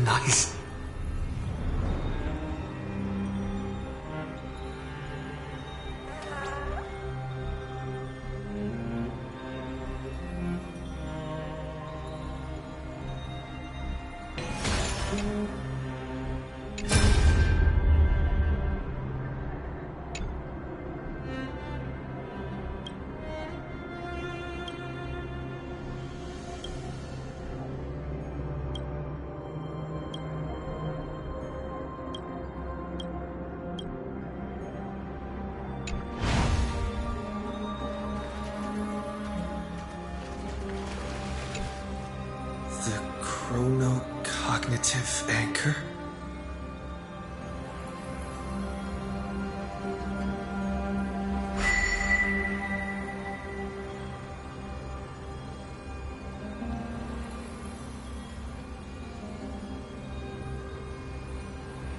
Nice. The chronocognitive anchor?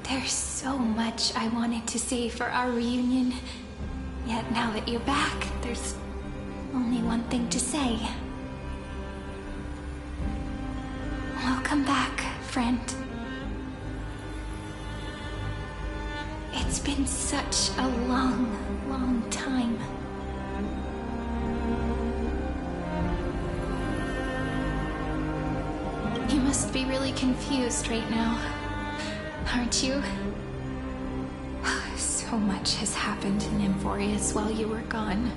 There's so much I wanted to say for our reunion. Yet now that you're back, there's only one thing to say. Welcome back, friend. It's been such a long, long time. You must be really confused right now, aren't you? So much has happened in Emphorius while you were gone.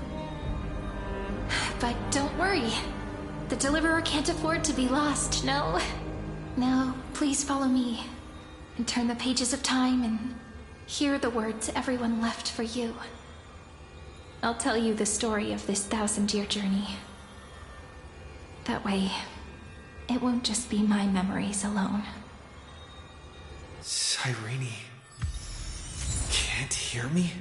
But don't worry. The Deliverer can't afford to be lost, no? Now, please follow me and turn the pages of time and hear the words everyone left for you. I'll tell you the story of this 1000-year journey. That way, it won't just be my memories alone. Cyrene can't hear me?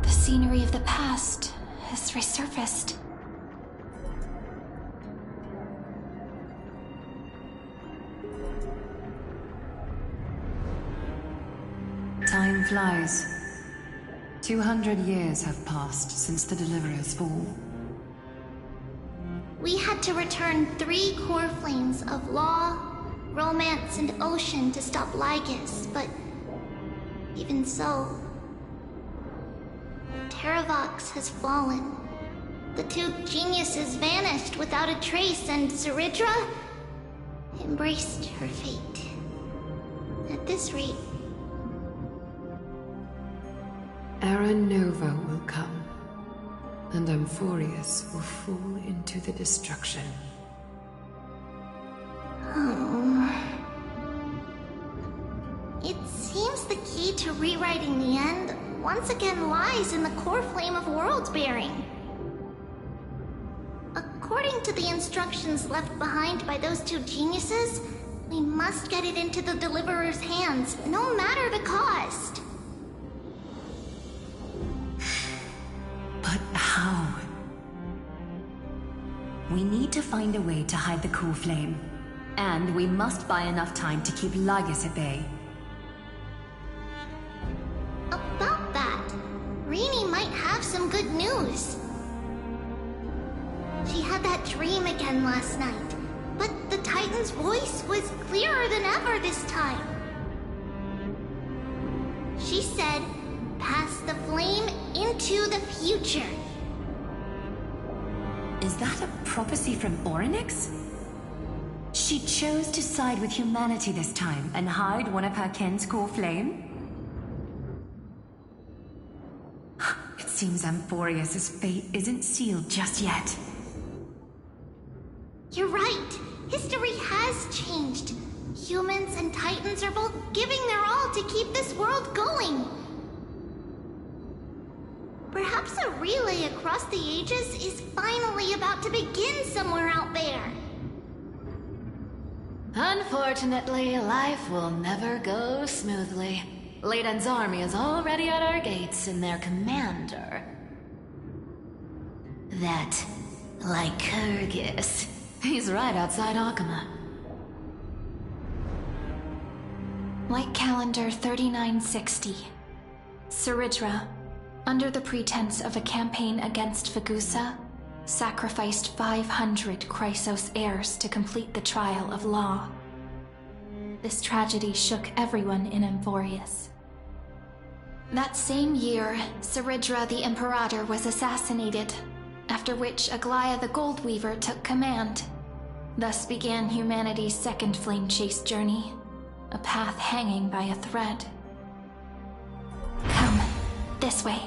Scenery of the past has resurfaced. Time flies. 200 years have passed since the Deliverer's fall. We had to return 3 core flames of law, romance, and ocean to stop Lygus, but even so, Terravox has fallen. The 2 geniuses vanished without a trace, and Zeridra embraced her fate. At this rate, Era Nova will come, and Emphorius will fall into the destruction. It seems the key to rewriting the end once again lies in the core flame of world-bearing. According to the instructions left behind by those 2 geniuses, we must get it into the Deliverer's hands, no matter the cost. But how? We need to find a way to hide the core flame. And we must buy enough time to keep Lygus at bay. About that, Rini might have some good news. She had that dream again last night, but the Titan's voice was clearer than ever this time. She said, "Pass the flame into the future." Is that a prophecy from Orynyx? She chose to side with humanity this time and hide one of her kin's core flame? It seems Amphorius' fate isn't sealed just yet. You're right. History has changed. Humans and Titans are both giving their all to keep this world going. Perhaps a relay across the ages is finally about to begin somewhere out there. Unfortunately, life will never go smoothly. Leiden's army is already at our gates, and their commander... that Lycurgus. He's right outside Akama. White Calendar 3960. Saridra, under the pretense of a campaign against Vagusa, sacrificed 500 Chrysos heirs to complete the trial of law. This tragedy shook everyone in Amphorius. That same year, Saridra the Imperator was assassinated, after which Aglaya the Goldweaver took command. Thus began humanity's second flame chase journey, a path hanging by a thread. Come, this way.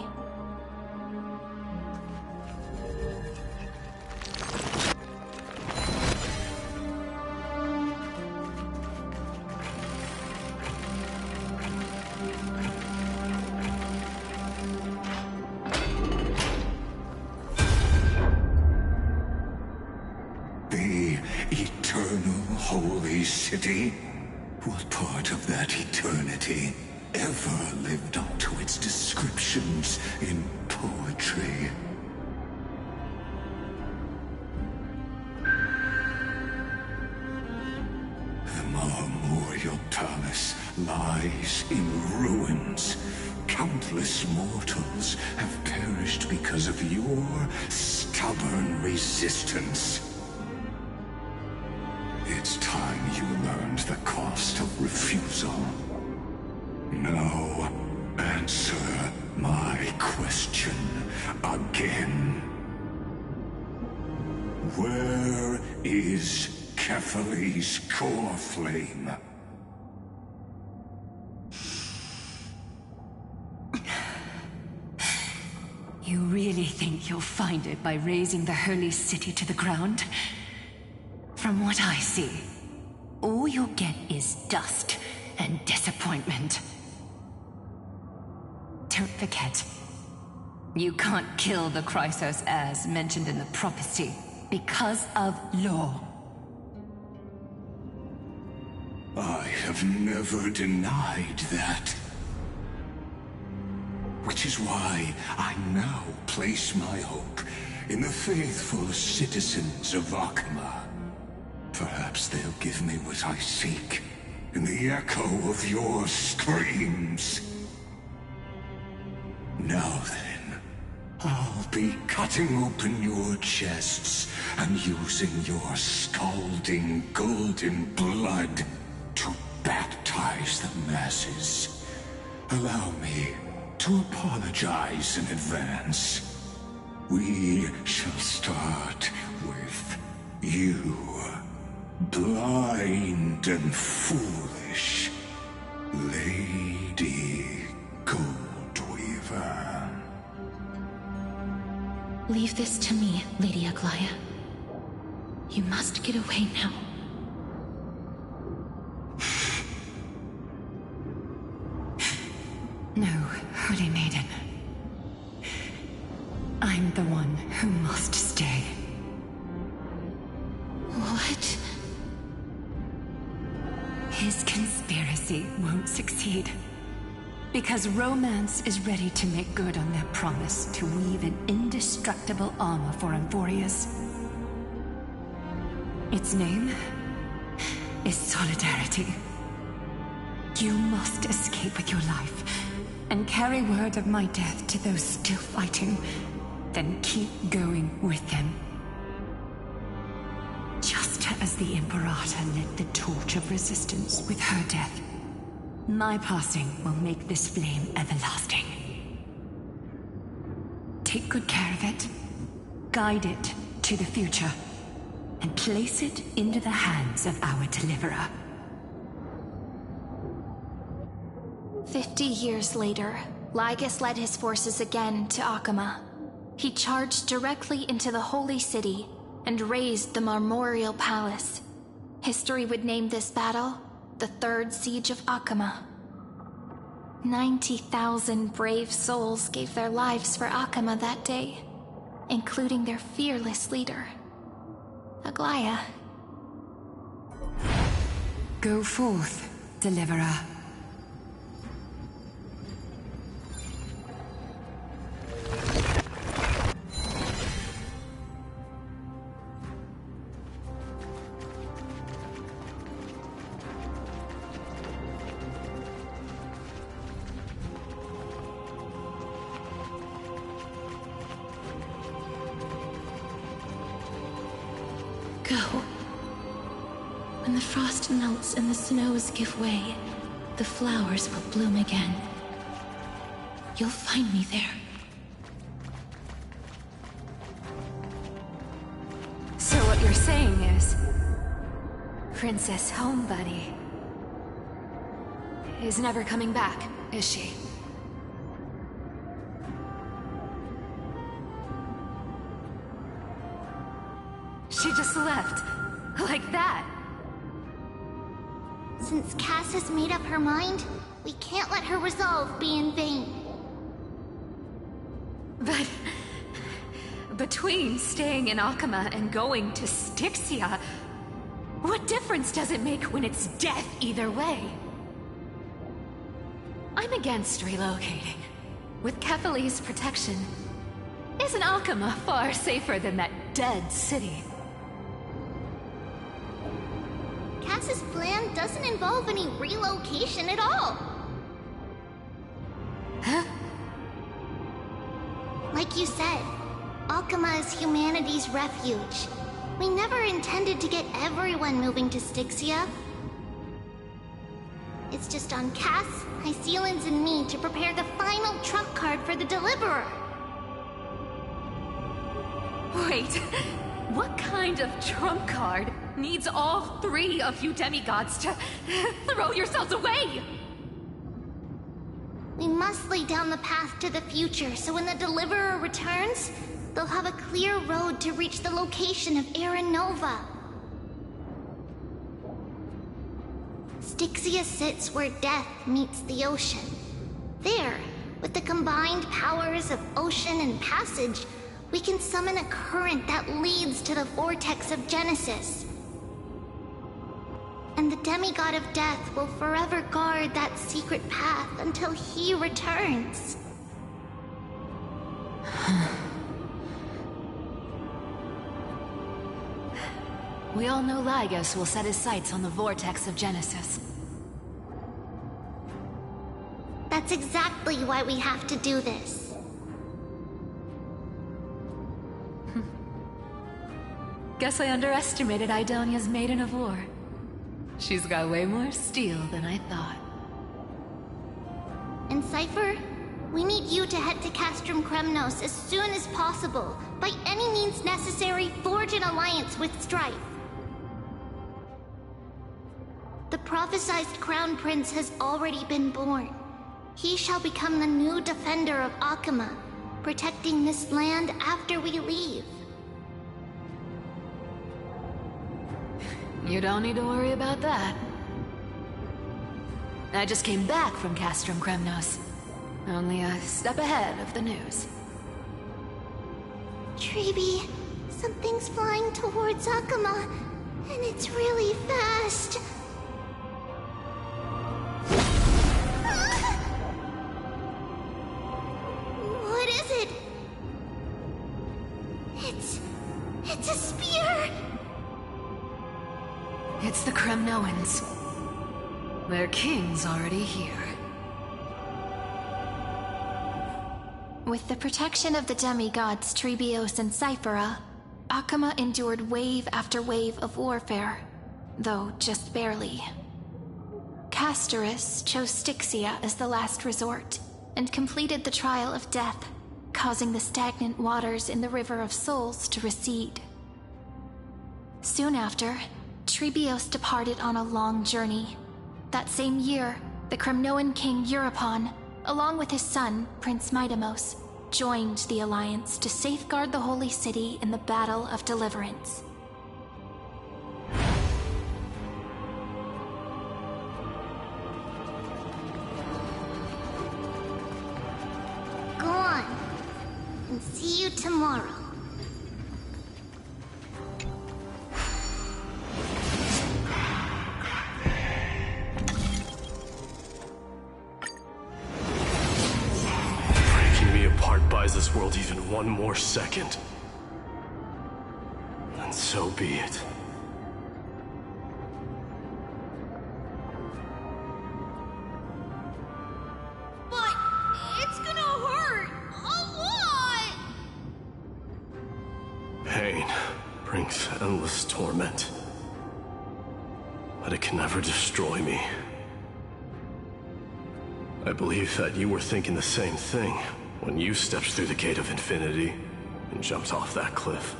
The eternal holy city? What part of that eternity ever lived up to its descriptions in poetry? The Marmorial Palace lies in ruins. Countless mortals have perished because of your stubborn resistance. It's time you learned the cost of refusal. Now, answer my question again. Where is Kefali's core flame? You really think you'll find it by razing the holy city to the ground? From what I see, all you'll get is dust and disappointment. Don't forget, you can't kill the Chrysos as mentioned in the prophecy because of law. I have never denied that. Which is why I now place my hope in the faithful citizens of Akama. Perhaps they'll give me what I seek in the echo of your screams. Now then, I'll be cutting open your chests and using your scalding golden blood to baptize the masses. Allow me to apologize in advance. We shall start with you. Blind and foolish Lady Goldweaver. Leave this to me, Lady Aglaya. You must get away now. No, Holy Maiden. I'm the one who must stay. What? His conspiracy won't succeed. Because romance is ready to make good on their promise to weave an indestructible armor for Amphorius. Its name is Solidarity. You must escape with your life and carry word of my death to those still fighting, then keep going with them. Just as the Imperator lit the torch of resistance with her death, my passing will make this flame everlasting. Take good care of it. Guide it to the future. and place it into the hands of our deliverer. 50 years later, Lygus led his forces again to Akama. He charged directly into the Holy City and razed the Marmorial Palace. History would name this battle the Third Siege of Akama. 90,000 brave souls gave their lives for Akama that day, including their fearless leader, Aglaya. Go forth, deliverer. Go. When the frost melts and the snows give way, the flowers will bloom again. You'll find me there. So what you're saying is, Princess Homebuddy is never coming back, is she? She just left, like that. Since Cass has made up her mind, we can't let her resolve be in vain. But between staying in Akama and going to Styxia, what difference does it make when it's death either way? I'm against relocating. With Kefali's protection, isn't Akama far safer than that dead city? Cass's plan doesn't involve any relocation at all. Huh? Like you said, Akama is humanity's refuge. We never intended to get everyone moving to Styxia. It's just on Cass, Hycealans, and me to prepare the final trump card for the Deliverer. Wait, what kind of trump card needs all three of you demigods to throw yourselves away? We must lay down the path to the future, so when the Deliverer returns, they'll have a clear road to reach the location of Aranova. Styxia sits where death meets the ocean. There, with the combined powers of ocean and passage, we can summon a current that leads to the vortex of Genesis. And the demigod of death will forever guard that secret path until he returns. We all know Lygus will set his sights on the vortex of Genesis. That's exactly why we have to do this. Guess I underestimated Idonia's Maiden of War. She's got way more steel than I thought. And Cypher, we need you to head to Castrum Kremnos as soon as possible. By any means necessary, forge an alliance with Strife. The prophesized Crown Prince has already been born. He shall become the new defender of Akama, protecting this land after we leave. You don't need to worry about that. I just came back from Castrum Kremnos. Only a step ahead of the news. Treeby, something's flying towards Akama, and it's really fast. What is it? It's a spear! It's the Kremnoans. Their king's already here. With the protection of the demigods Trebios and Cyphera, Akama endured wave after wave of warfare, though just barely. Castorus chose Styxia as the last resort, and completed the trial of death, causing the stagnant waters in the River of Souls to recede. Soon after, Trebios departed on a long journey. That same year, the Kremnoan king Euripon, along with his son, Prince Midamos, joined the Alliance to safeguard the Holy City in the Battle of Deliverance. Go on, and see you tomorrow. Buys this world even one more second, and so be it. But it's gonna hurt a lot! Pain brings endless torment, but it can never destroy me. I believe that you were thinking the same thing when you stepped through the gate of infinity and jumped off that cliff.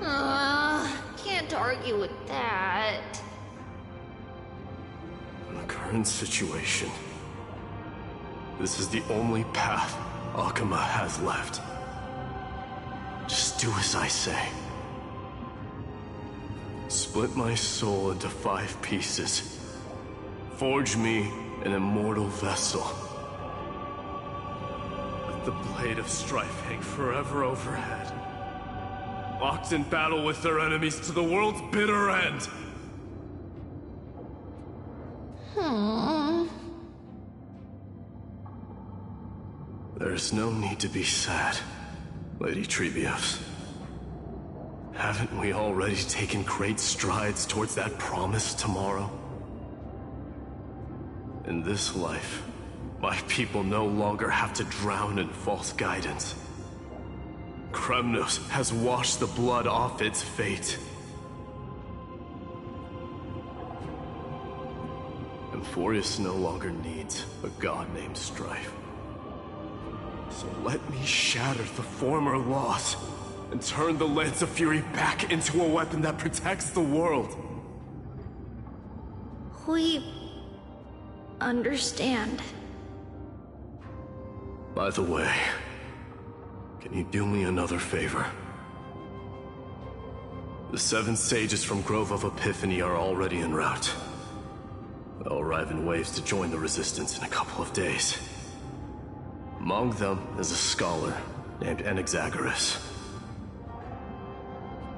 Can't argue with that. In the current situation, this is the only path Akuma has left. Just do as I say. Split my soul into 5 pieces. Forge me an immortal vessel. Let the blade of strife hang forever overhead. Locked in battle with their enemies to the world's bitter end. There's no need to be sad, Lady Trebios. Haven't we already taken great strides towards that promised tomorrow? In this life, my people no longer have to drown in false guidance. Kremnos has washed the blood off its fate. Emphorius no longer needs a god named Strife. So let me shatter the former laws and turn the Lance of Fury back into a weapon that protects the world. We understand. By the way, can you do me another favor? The 7 sages from Grove of Epiphany are already en route. They'll arrive in waves to join the Resistance in a couple of days. Among them is a scholar named Anaxagoras.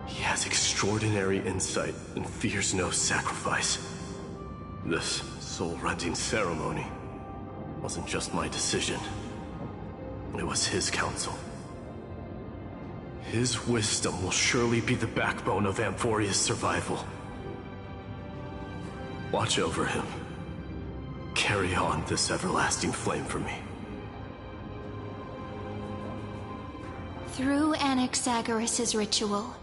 He has extraordinary insight and fears no sacrifice. This soul-rending ceremony wasn't just my decision. It was his counsel. His wisdom will surely be the backbone of Amphoria's survival. Watch over him. Carry on this everlasting flame for me. Through Anaxagoras' ritual,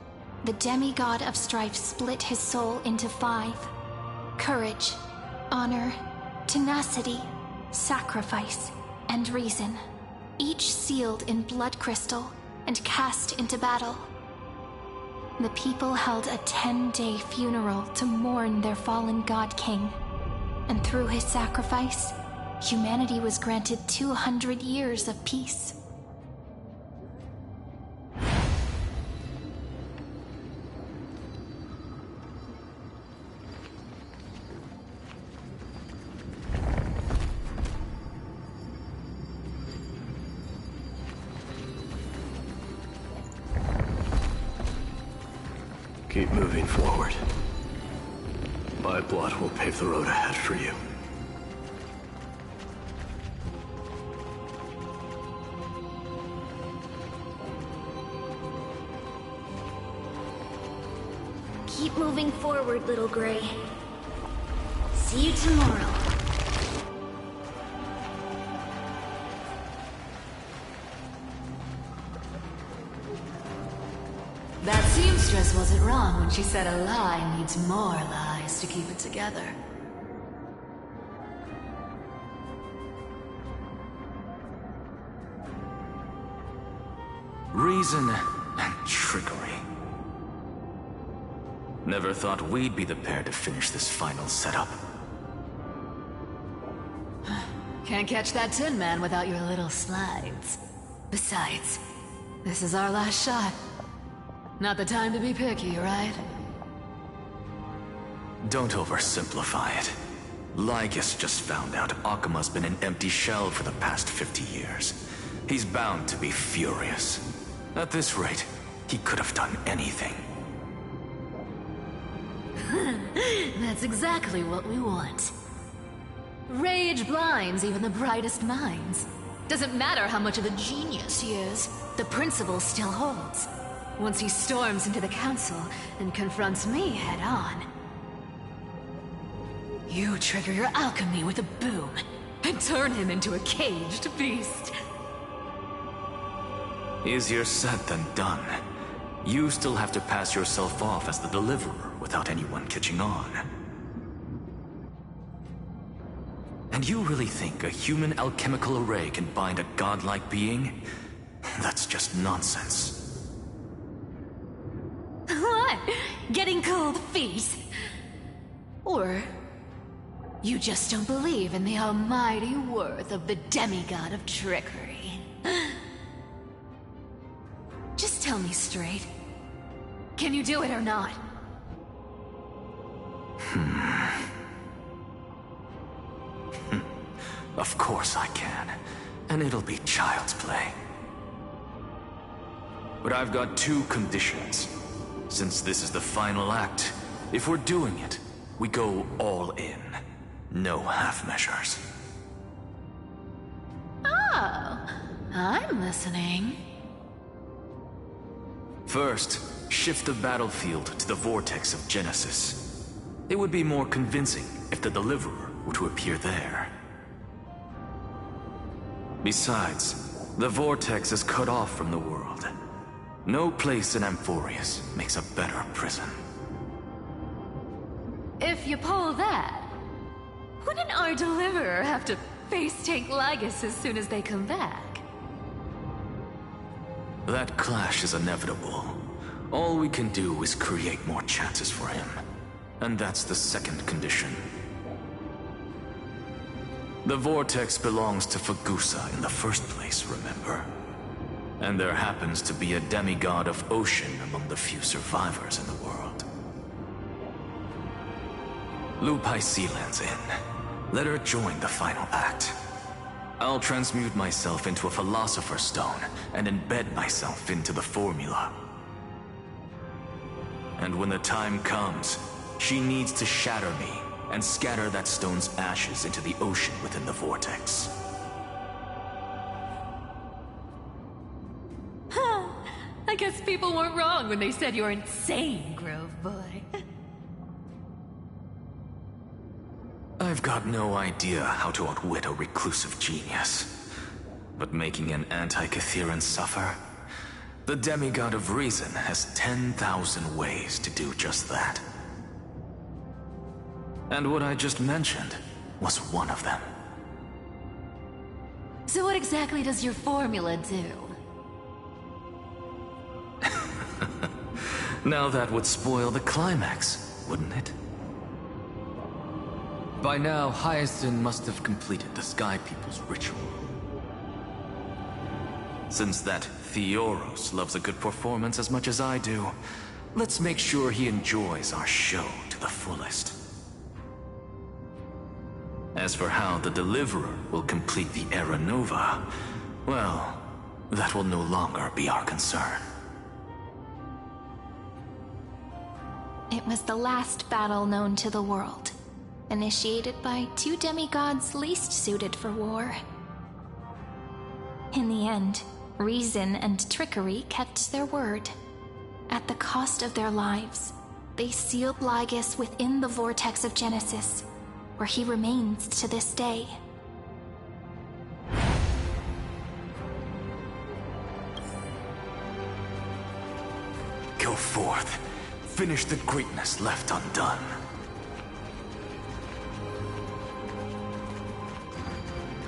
the demigod of strife split his soul into 5. Courage, honor, tenacity, sacrifice, and reason. Each sealed in blood crystal and cast into battle. The people held a 10-day funeral to mourn their fallen god king. And through his sacrifice, humanity was granted 200 years of peace. Keep moving forward. My blood will pave the road ahead for you. Keep moving forward, little Gray. See you tomorrow. That seamstress wasn't wrong when she said a lie needs more lies to keep it together. Reason and trickery. Never thought we'd be the pair to finish this final setup. Can't catch that Tin Man without your little slides. Besides, this is our last shot. Not the time to be picky, right? Don't oversimplify it. Lygus just found out Akima's been an empty shell for the past 50 years. He's bound to be furious. At this rate, he could have done anything. That's exactly what we want. Rage blinds even the brightest minds. Doesn't matter how much of a genius he is, the principle still holds. Once he storms into the council and confronts me head-on. You trigger your alchemy with a boom and turn him into a caged beast. Easier said than done. You still have to pass yourself off as the deliverer without anyone catching on. And you really think a human alchemical array can bind a godlike being? That's just nonsense. What? Getting cold feet? Or you just don't believe in the almighty worth of the demigod of trickery? Just tell me straight. Can you do it or not? Of course I can. And it'll be child's play. But I've got two conditions. Since this is the final act, if we're doing it, we go all in. No half measures. Oh, I'm listening. First, shift the battlefield to the vortex of Genesis. It would be more convincing if the deliverer were to appear there. Besides, the vortex is cut off from the world. No place in Amphorius makes a better prison. If you pull that, wouldn't our deliverer have to face tank Lygus as soon as they come back? That clash is inevitable. All we can do is create more chances for him. And that's the second condition. The vortex belongs to Fagusa in the first place, remember? And there happens to be a demigod of ocean among the few survivors in the world. Lupai Sealand's in. Let her join the final act. I'll transmute myself into a Philosopher's Stone and embed myself into the formula. And when the time comes, she needs to shatter me and scatter that stone's ashes into the ocean within the vortex. I guess people weren't wrong when they said you're insane, Grove Boy. I've got no idea how to outwit a reclusive genius. But making an anti-Catheran suffer? The demigod of reason has 10,000 ways to do just that. And what I just mentioned was one of them. So what exactly does your formula do? Now that would spoil the climax, wouldn't it? By now, Hyacinth must have completed the Sky People's ritual. Since that Theoros loves a good performance as much as I do, let's make sure he enjoys our show to the fullest. As for how the Deliverer will complete the Era Nova, well, that will no longer be our concern. It was the last battle known to the world, initiated by two demigods least suited for war. In the end, reason and trickery kept their word. At the cost of their lives, they sealed Lygus within the vortex of Genesis, where he remains to this day. Go forth. Finish the greatness left undone.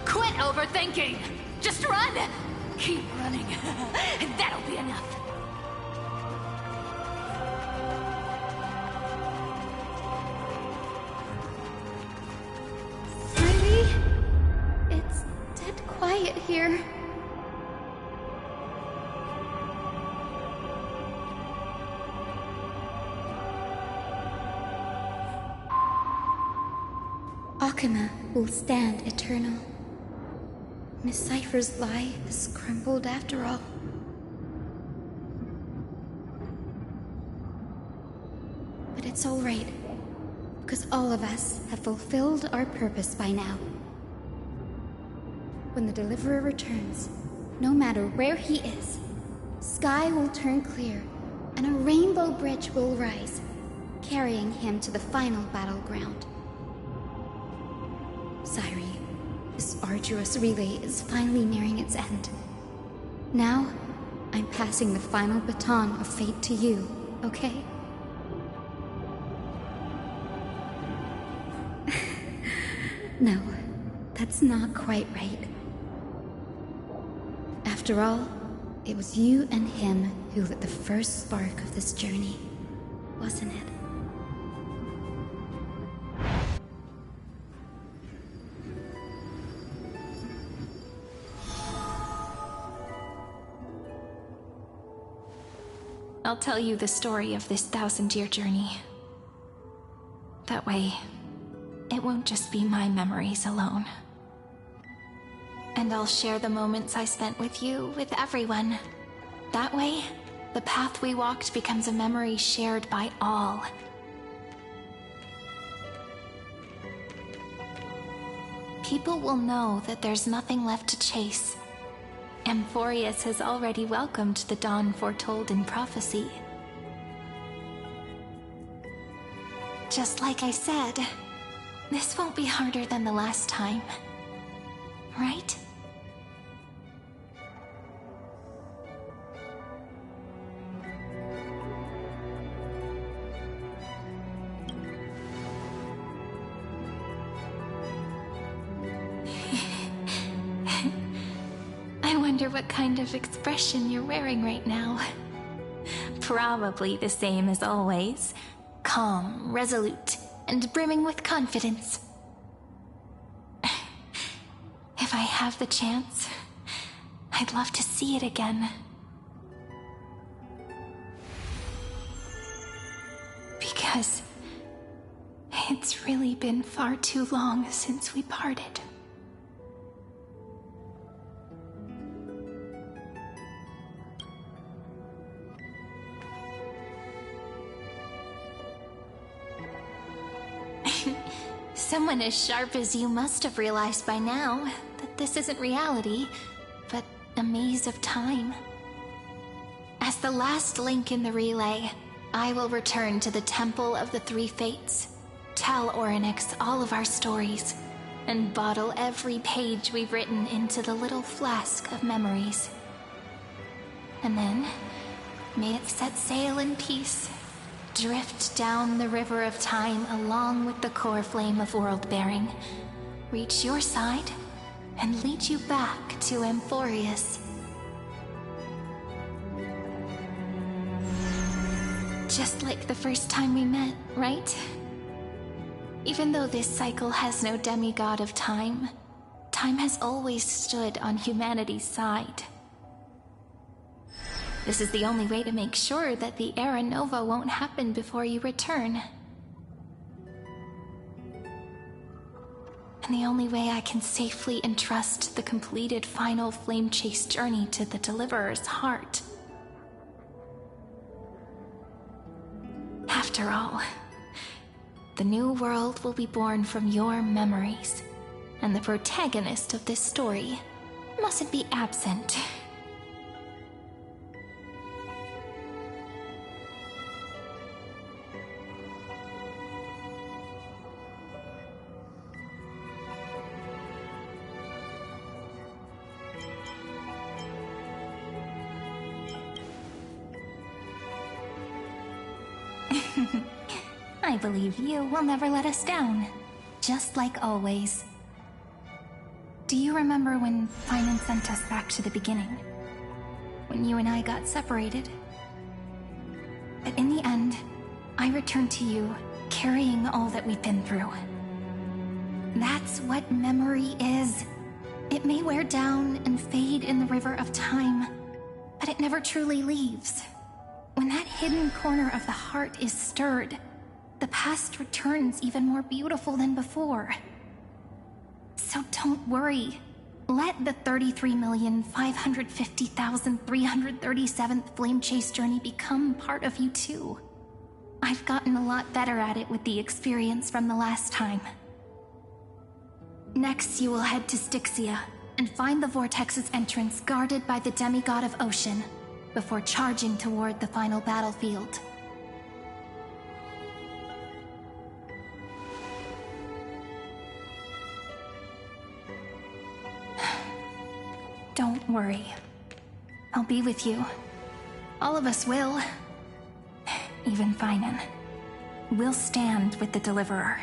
Quit overthinking! Just run! Keep running, and that'll be enough. Smiley? It's dead quiet here. Akama will stand eternal. Miss Cypher's lie has crumbled after all. But it's all right, because all of us have fulfilled our purpose by now. When the Deliverer returns, no matter where he is, sky will turn clear, and a rainbow bridge will rise, carrying him to the final battleground. Sairi, this arduous relay is finally nearing its end. Now, I'm passing the final baton of fate to you, okay? No, that's not quite right. After all, it was you and him who lit the first spark of this journey, wasn't it? I'll tell you the story of this 1,000-year journey. That way, it won't just be my memories alone. And I'll share the moments I spent with you with everyone. That way, the path we walked becomes a memory shared by all. People will know that there's nothing left to chase. Amphorius has already welcomed the dawn foretold in prophecy. Just like I said, this won't be harder than the last time. Right? I wonder what kind of expression you're wearing right now. Probably the same as always. Calm, resolute, and brimming with confidence. If I have the chance, I'd love to see it again. Because it's really been far too long since we parted. Someone as sharp as you must have realized by now that this isn't reality, but a maze of time. As the last link in the relay, I will return to the Temple of the Three Fates, tell Orynyx all of our stories, and bottle every page we've written into the little flask of memories. And then, may it set sail in peace, drift down the river of time along with the core flame of world-bearing, reach your side, and lead you back to Amphorius. Just like the first time we met, right? Even though this cycle has no demigod of time, time has always stood on humanity's side. This is the only way to make sure that the Era Nova won't happen before you return. And the only way I can safely entrust the completed final flame chase journey to the Deliverer's heart. After all, the new world will be born from your memories, and the protagonist of this story mustn't be absent. I believe you will never let us down, just like always. Do you remember when Finan sent us back to the beginning? when you and I got separated. But in the end, I returned to you, carrying all that we've been through. That's what memory is. It may wear down and fade in the river of time, but it never truly leaves. When that hidden corner of the heart is stirred, the past returns even more beautiful than before. So don't worry. Let the 33,550,337th Flame Chase journey become part of you too. I've gotten a lot better at it with the experience from the last time. Next, you will head to Styxia and find the Vortex's entrance guarded by the demigod of ocean before charging toward the final battlefield. Don't worry. I'll be with you. All of us will. Even Finan. We'll stand with the Deliverer.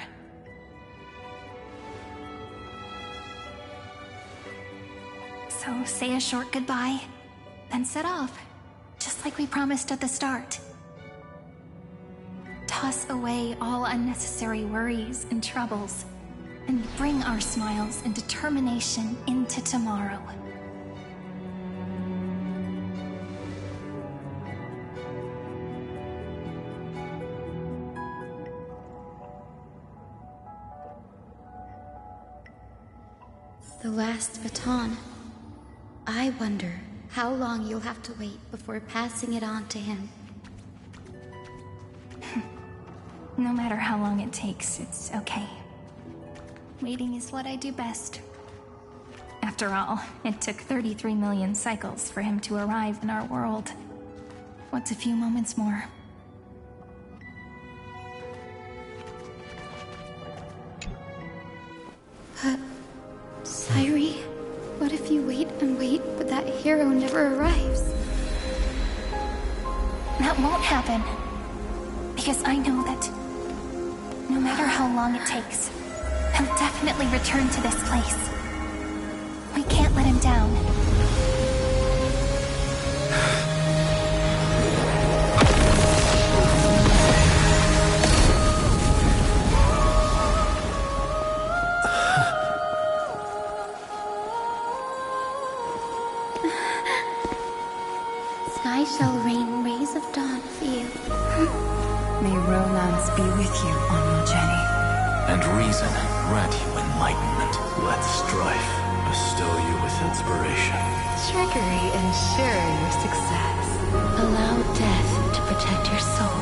So say a short goodbye, then set off, just like we promised at the start. Toss away all unnecessary worries and troubles, and bring our smiles and determination into tomorrow. The last baton. I wonder how long you'll have to wait before passing it on to him. No matter how long it takes, it's okay. Waiting is what I do best. After all, it took 33 million cycles for him to arrive in our world. What's a few moments more? Sairi, what if you wait and wait, but that hero never arrives? That won't happen. Because I know that no matter how long it takes, he'll definitely return to this place. We can't let him down. Sky shall rain rays of dawn for you. May romance be with you on your journey. And reason grant you enlightenment. Let strife bestow you with inspiration. Trickery ensure your success. Allow death to protect your soul.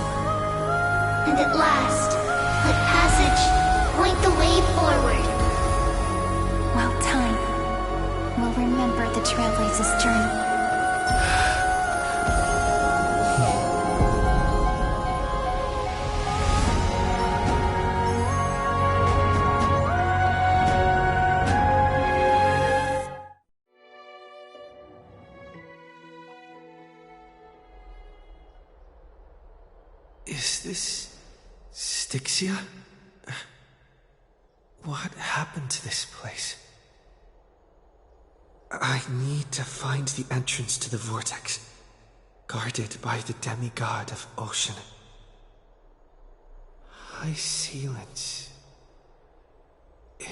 And at last, let passage point the way forward. Well, time will remember the Trailblazer's journey. Is this Styxia? What happened to this place? I need to find the entrance to the vortex, guarded by the demigod of ocean. High Sealance.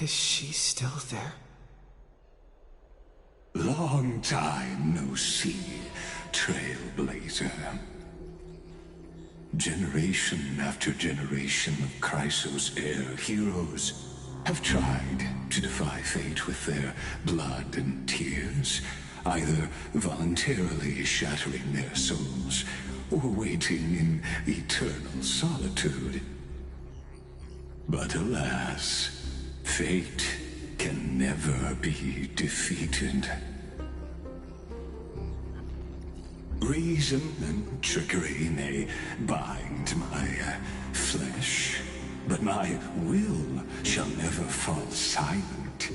Is she still there? Long time no see, Trailblazer. Generation after generation of Chrysos heir heroes have tried to defy fate with their blood and tears, either voluntarily shattering their souls or waiting in eternal solitude. But alas, fate can never be defeated. Reason and trickery may bind my flesh, but my will shall never fall silent.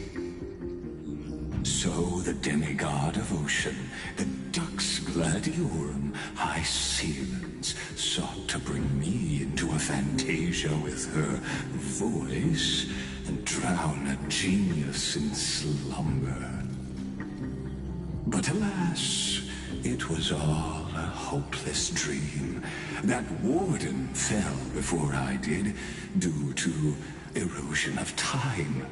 So the demigod of ocean, the Dux Gladiorum, High Sealance, sought to bring me into a fantasia with her voice and drown a genius in slumber. But alas, It was all a hopeless dream. That warden fell before I did, due to erosion of time,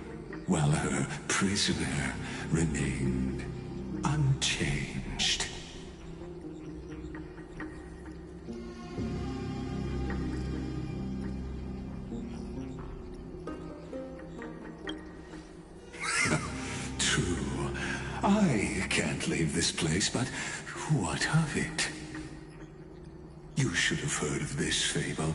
while her prisoner remained unchanged. True. I can't leave this place, but what of it? You should have heard of this fable.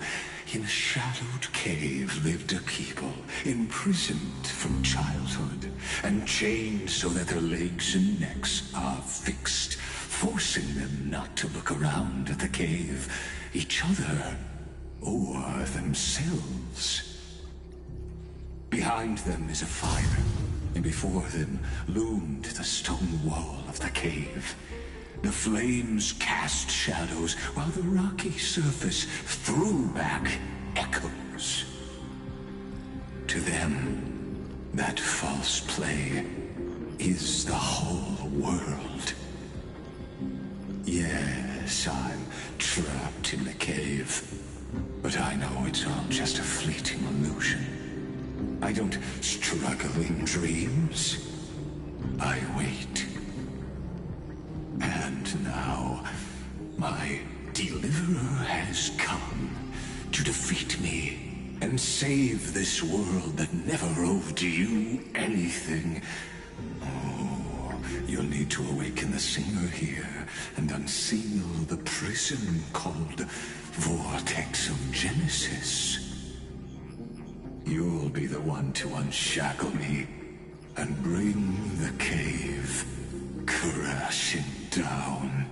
In a shadowed cave lived a people, imprisoned from childhood, and chained so that their legs and necks are fixed, forcing them not to look around at the cave, each other, or themselves. Behind them is a fire, and before them loomed the stone wall of the cave. The flames cast shadows, while the rocky surface threw back echoes. To them, that false play is the whole world. Yes, I'm trapped in the cave, but I know it's all just a fleeting illusion. I don't struggle in dreams. I wait. And now, my deliverer has come to defeat me and save this world that never owed you anything. Oh, you'll need to awaken the singer here and unseal the prison called Vortex of Genesis. You'll be the one to unshackle me and bring the cave crashing down.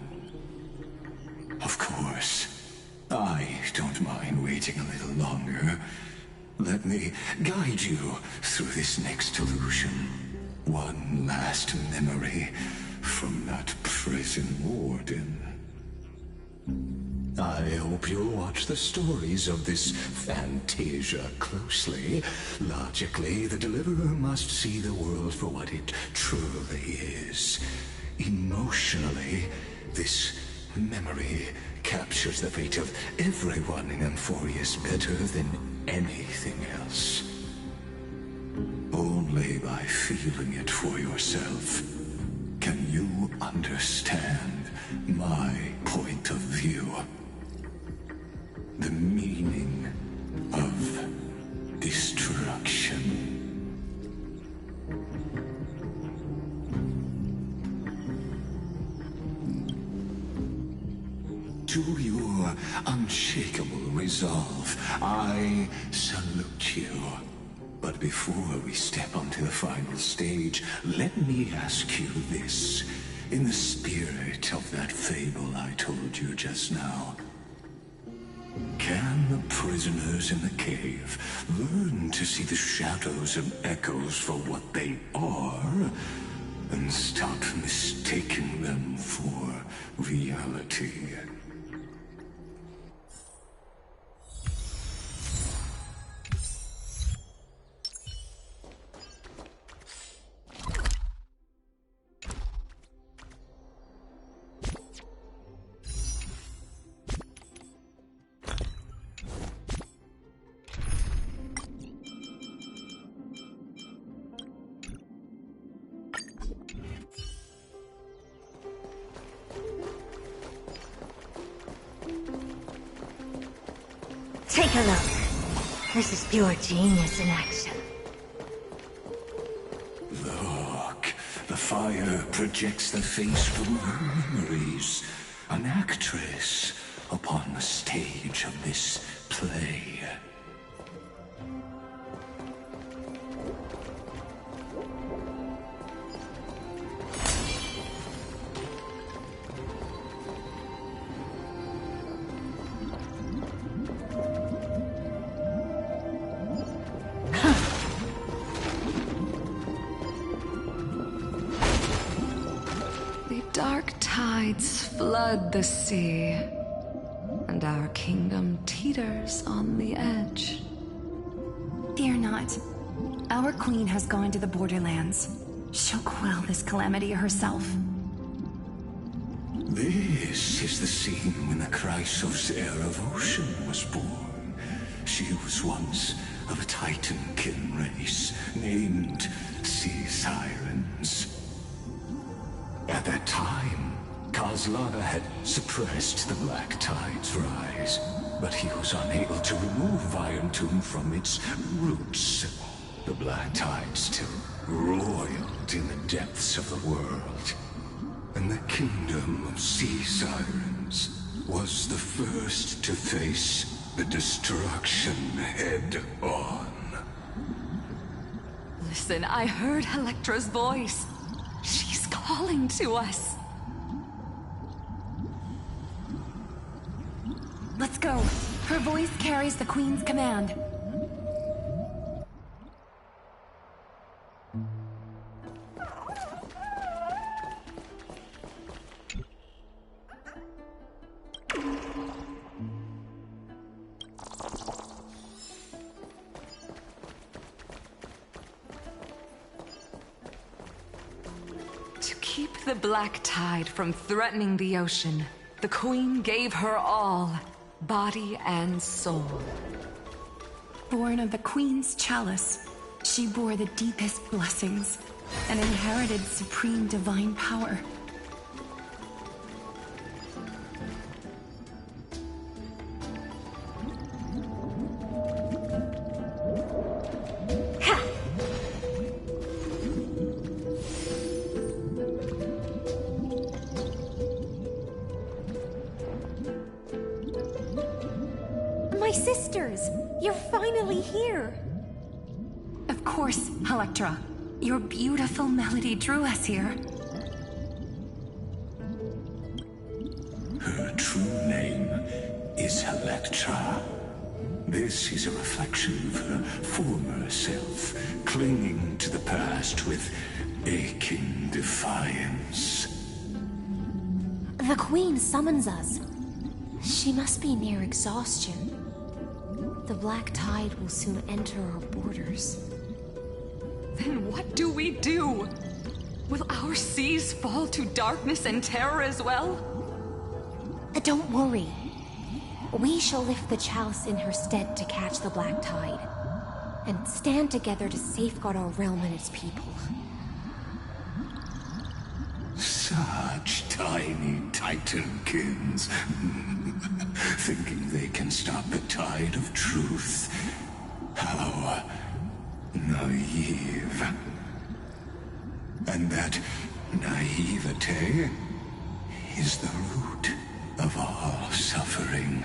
Of course, I don't mind waiting a little longer. Let me guide you through this next illusion. One last memory from that prison warden. I hope you'll watch the stories of this Fantasia closely. Logically, the Deliverer must see the world for what it truly is. Emotionally, this memory captures the fate of everyone in Emphorius better than anything else. Only by feeling it for yourself can you understand my point of view. The meaning of destruction. To your unshakable resolve, I salute you. But before we step onto the final stage, let me ask you this. In the spirit of that fable I told you just now, can the prisoners in the cave learn to see the shadows and echoes for what they are, and stop mistaking them for reality? Take a look. This is pure genius in action. Look, the fire projects the face from her memories. An actress upon the stage of this play. Dark tides flood the sea, and our kingdom teeters on the edge. Fear not. Our queen has gone to the borderlands. She'll quell this calamity herself. This is the scene when the Chrysos heir of Ocean was born. She was once of a Titankin race named Sea Sirens. At that time, Kozlana had suppressed the Black Tide's rise, but he was unable to remove Iron Tomb from its roots. The Black Tide still roiled in the depths of the world, and the kingdom of Sea Sirens was the first to face the destruction head-on. Listen, I heard Electra's voice. She's calling to us. Let's go. Her voice carries the Queen's command. To keep the Black Tide from threatening the ocean, the Queen gave her all, body and soul. Born of the Queen's chalice, she bore the deepest blessings and inherited supreme divine power. My sisters! You're finally here! Of course, Electra. Your beautiful melody drew us here. Her true name is Electra. This is a reflection of her former self, clinging to the past with aching defiance. The Queen summons us. She must be near exhaustion. The Black Tide will soon enter our borders. Then what do we do? Will our seas fall to darkness and terror as well? Don't worry. We shall lift the chalice in her stead to catch the Black Tide, and stand together to safeguard our realm and its people. Such tiny Titankins, thinking they can stop the tide of truth. How naive. And that naivete is the root of all suffering.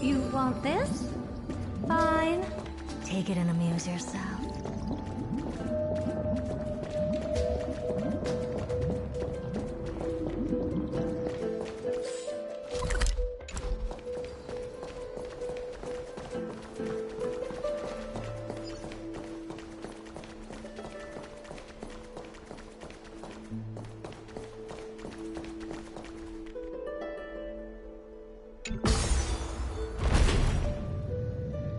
You want this? Fine. Take it and amuse yourself.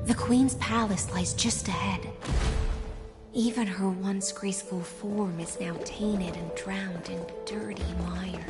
The Queen's palace lies just ahead. Even her once graceful form is now tainted and drowned in dirty mire.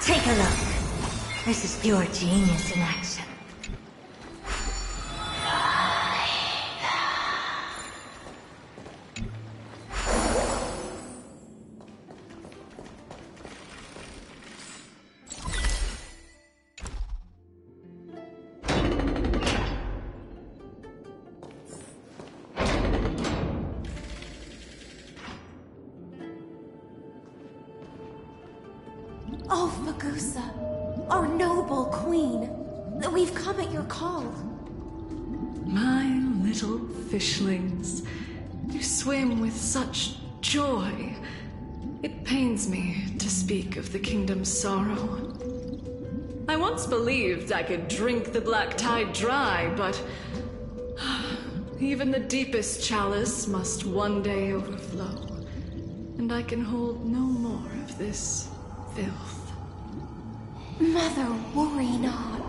Take a look. This is pure genius in action. Oh, Fagusa, our noble queen. We've come at your call. My little fishlings, you swim with such joy. It pains me to speak of the kingdom's sorrow. I once believed I could drink the black tide dry, but even the deepest chalice must one day overflow, and I can hold no more of this filth. Mother, worry not.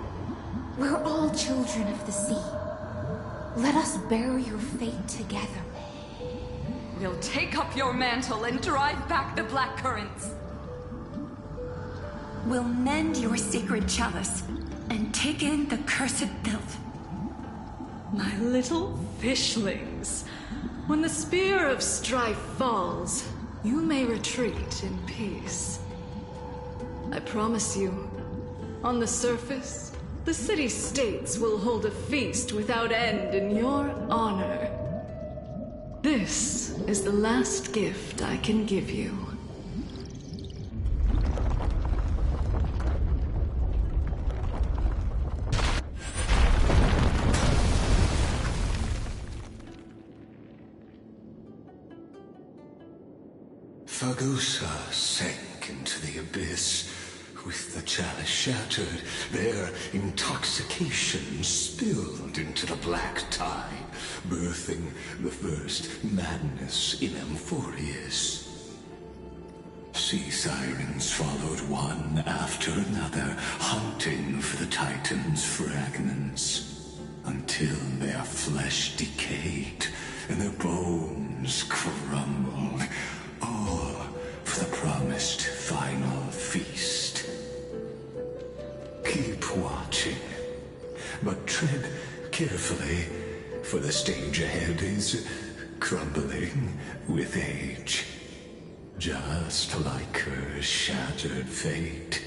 We're all children of the sea. Let us bear your fate together. We'll take up your mantle and drive back the black currents. We'll mend your sacred chalice and take in the cursed filth. My little fishlings, when the spear of strife falls, you may retreat in peace. I promise you, on the surface, the city-states will hold a feast without end in your honor. This is the last gift I can give you. Fagusa sank into the abyss. With the chalice shattered, their intoxication spilled into the black tide, birthing the first madness in Amphorius. Sea sirens followed one after another, hunting for the Titan's fragments, until their flesh decayed and their bones crumbled, all for the promised final feast. Keep watching, but tread carefully, for the stage ahead is crumbling with age, just like her shattered fate.